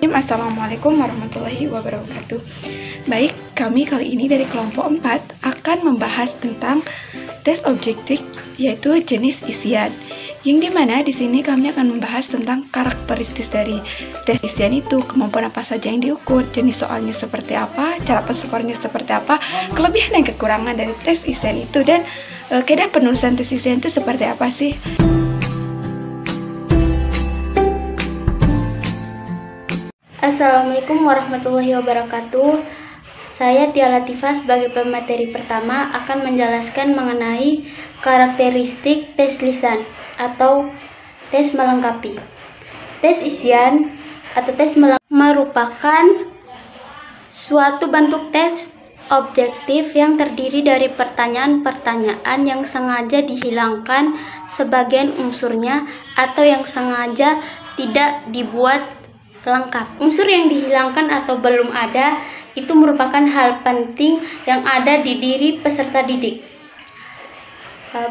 Assalamualaikum warahmatullahi wabarakatuh. Baik, kami kali ini dari kelompok 4 akan membahas tentang tes objektif, yaitu jenis isian. Yang dimana di sini kami akan membahas tentang karakteristik dari tes isian itu, kemampuan apa saja yang diukur, jenis soalnya seperti apa, cara penskornya seperti apa, kelebihan dan kekurangan dari tes isian itu, dan kaidah penulisan tes isian itu seperti apa sih. Assalamualaikum warahmatullahi wabarakatuh. Saya Tia Latifah sebagai pemateri pertama akan menjelaskan mengenai karakteristik tes lisan atau tes melengkapi. Tes isian atau tes merupakan suatu bentuk tes objektif yang terdiri dari pertanyaan-pertanyaan yang sengaja dihilangkan sebagian unsurnya atau yang sengaja tidak dibuat lengkap. Unsur yang dihilangkan atau belum ada itu merupakan hal penting yang ada di diri peserta didik.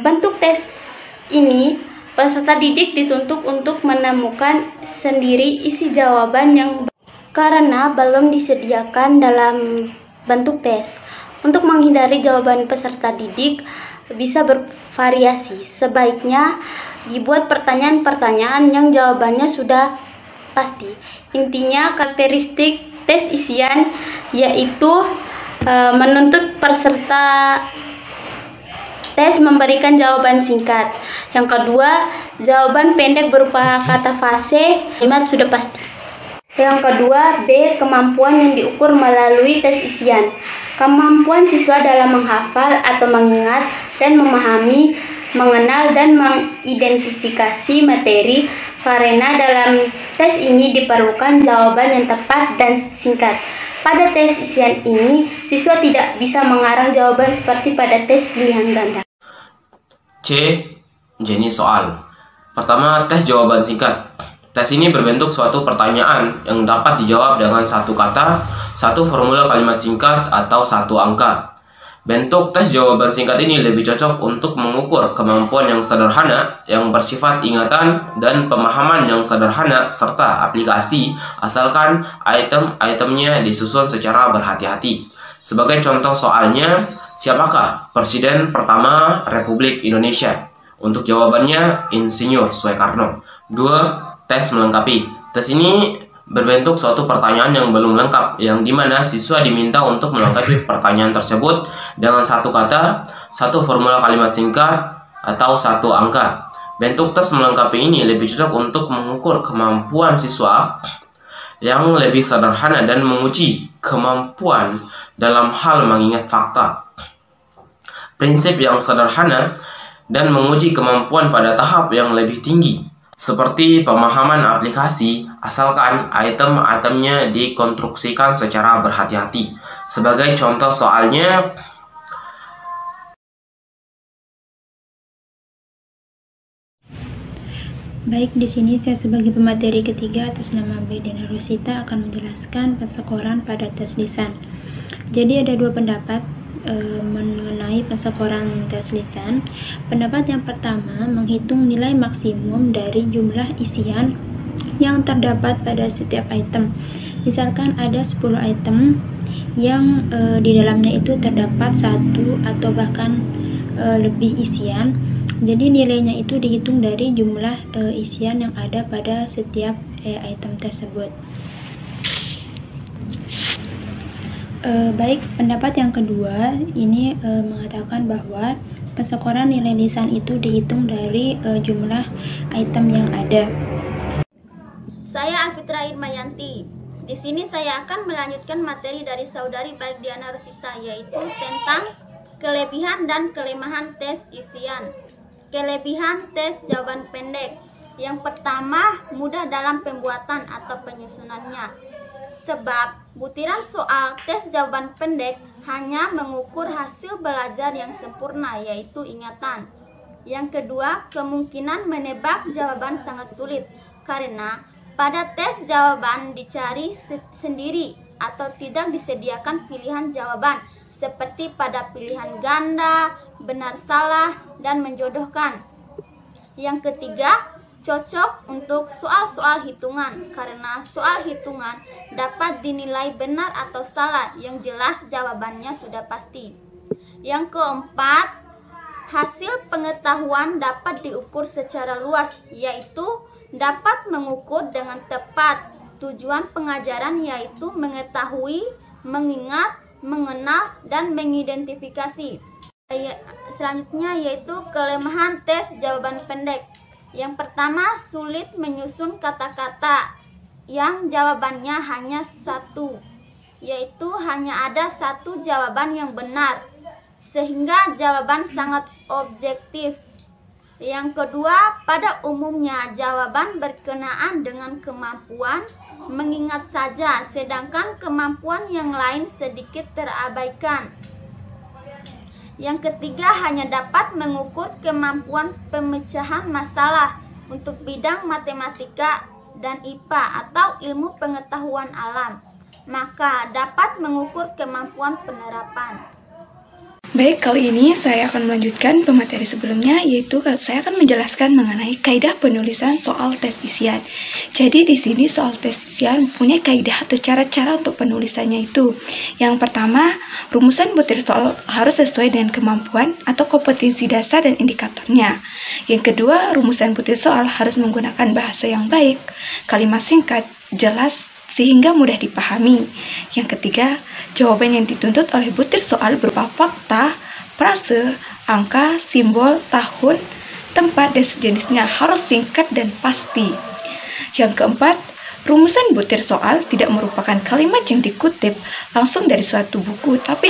Bentuk tes ini, peserta didik dituntut untuk menemukan sendiri isi jawaban yang karena belum disediakan dalam bentuk tes. Untuk menghindari jawaban peserta didik bisa bervariasi. Sebaiknya dibuat pertanyaan-pertanyaan yang jawabannya sudah pasti. Intinya karakteristik tes isian yaitu menuntut peserta tes memberikan jawaban singkat. Yang kedua, jawaban pendek berupa kata fase, kalimat sudah pasti. Yang kedua, B. Kemampuan yang diukur melalui tes isian. Kemampuan siswa dalam menghafal atau mengingat dan memahami, mengenal dan mengidentifikasi materi, karena dalam tes ini diperlukan jawaban yang tepat dan singkat. Pada tes isian ini, siswa tidak bisa mengarang jawaban seperti pada tes pilihan ganda. C. Jenis soal. Pertama, tes jawaban singkat. Tes ini berbentuk suatu pertanyaan yang dapat dijawab dengan satu kata, satu formula kalimat singkat, atau satu angka. Bentuk tes jawaban singkat ini lebih cocok untuk mengukur kemampuan yang sederhana, yang bersifat ingatan dan pemahaman yang sederhana, serta aplikasi, asalkan item-itemnya disusun secara berhati-hati. Sebagai contoh soalnya, siapakah Presiden pertama Republik Indonesia? Untuk jawabannya, Insinyur Soekarno. 2. Tes melengkapi. Tes ini berbentuk suatu pertanyaan yang belum lengkap, yang dimana siswa diminta untuk melengkapi pertanyaan tersebut dengan satu kata, satu formula kalimat singkat, atau satu angka. Bentuk tes melengkapi ini lebih cocok untuk mengukur kemampuan siswa yang lebih sederhana dan menguji kemampuan dalam hal mengingat fakta. Prinsip yang sederhana dan menguji kemampuan pada tahap yang lebih tinggi, seperti pemahaman aplikasi, asalkan item-itemnya dikonstruksikan secara berhati-hati. Sebagai contoh soalnya, baik, di sini saya sebagai pemateri ketiga atas nama B. Dena Rosita akan menjelaskan penskoran pada tes lisan. Jadi ada dua pendapat mengenai penskoran tes lisan. Pendapat yang pertama, menghitung nilai maksimum dari jumlah isian yang terdapat pada setiap item. Misalkan ada 10 item yang di dalamnya itu terdapat satu atau bahkan lebih isian. Jadi nilainya itu dihitung dari jumlah isian yang ada pada setiap item tersebut. Baik, pendapat yang kedua ini mengatakan bahwa penskoran nilai lisan itu dihitung dari jumlah item yang ada. Saya Alfitra Irmayanti. Di sini saya akan melanjutkan materi dari saudari baik Diana Rosita, yaitu tentang kelebihan dan kelemahan tes isian. Kelebihan tes jawaban pendek. Yang pertama, mudah dalam pembuatan atau penyusunannya. Sebab butiran soal tes jawaban pendek hanya mengukur hasil belajar yang sempurna, yaitu ingatan. Yang kedua, kemungkinan menebak jawaban sangat sulit, karena pada tes jawaban dicari sendiri atau tidak disediakan pilihan jawaban, seperti pada pilihan ganda, benar salah, dan menjodohkan. Yang ketiga, cocok untuk soal-soal hitungan karena soal hitungan dapat dinilai benar atau salah, yang jelas jawabannya sudah pasti. Yang keempat, hasil pengetahuan dapat diukur secara luas, yaitu dapat mengukur dengan tepat. Tujuan pengajaran yaitu mengetahui, mengingat, mengenal, dan mengidentifikasi. Selanjutnya yaitu kelemahan tes jawaban pendek. Yang pertama, sulit menyusun kata-kata yang jawabannya hanya satu, yaitu hanya ada satu jawaban yang benar, sehingga jawaban sangat objektif. Yang kedua, pada umumnya jawaban berkenaan dengan kemampuan mengingat saja, sedangkan kemampuan yang lain sedikit terabaikan. Yang ketiga, hanya dapat mengukur kemampuan pemecahan masalah untuk bidang matematika dan IPA atau ilmu pengetahuan alam, maka dapat mengukur kemampuan penerapan. Baik, kali ini saya akan melanjutkan pemateri sebelumnya, yaitu saya akan menjelaskan mengenai kaidah penulisan soal tes isian. Jadi di sini soal tes isian punya kaidah atau cara-cara untuk penulisannya itu. Yang pertama, rumusan butir soal harus sesuai dengan kemampuan atau kompetensi dasar dan indikatornya. Yang kedua, rumusan butir soal harus menggunakan bahasa yang baik, kalimat singkat, jelas, sehingga mudah dipahami. Yang ketiga, jawaban yang dituntut oleh butir soal berupa fakta, frase, angka, simbol, tahun, tempat, dan sejenisnya harus singkat dan pasti. Yang keempat, rumusan butir soal tidak merupakan kalimat yang dikutip langsung dari suatu buku, tapi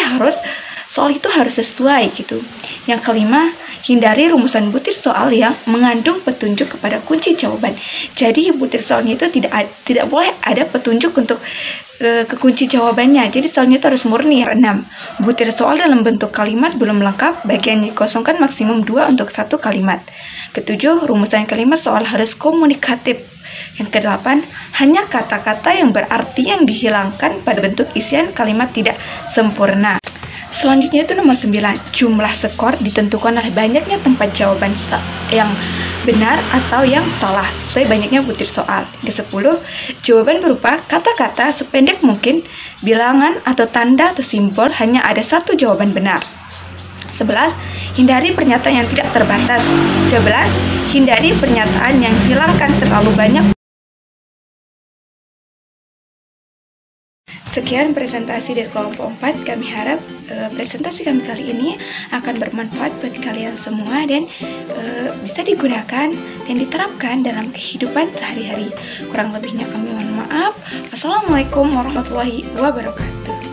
soal itu harus sesuai gitu. Yang kelima, hindari rumusan butir soal yang mengandung petunjuk kepada kunci jawaban. Jadi butir soalnya itu tidak boleh ada petunjuk untuk ke kunci jawabannya. Jadi soalnya itu harus murni. 6. Butir soal dalam bentuk kalimat belum lengkap, bagian dikosongkan maksimum 2 untuk satu kalimat. Ketujuh, rumusan kalimat soal harus komunikatif. Yang kedelapan, hanya kata-kata yang berarti yang dihilangkan pada bentuk isian kalimat tidak sempurna. Selanjutnya itu nomor 9, jumlah skor ditentukan oleh banyaknya tempat jawaban yang benar atau yang salah sesuai banyaknya butir soal. Ke-10, jawaban berupa kata-kata sependek mungkin, bilangan atau tanda atau simbol hanya ada satu jawaban benar. 11, hindari pernyataan yang tidak terbatas. 12, hindari pernyataan yang hilangkan terlalu banyak. Sekian presentasi dari kelompok 4. Kami harap presentasi kami kali ini akan bermanfaat buat kalian semua dan bisa digunakan dan diterapkan dalam kehidupan sehari-hari. Kurang lebihnya kami mohon maaf. Wassalamualaikum warahmatullahi wabarakatuh.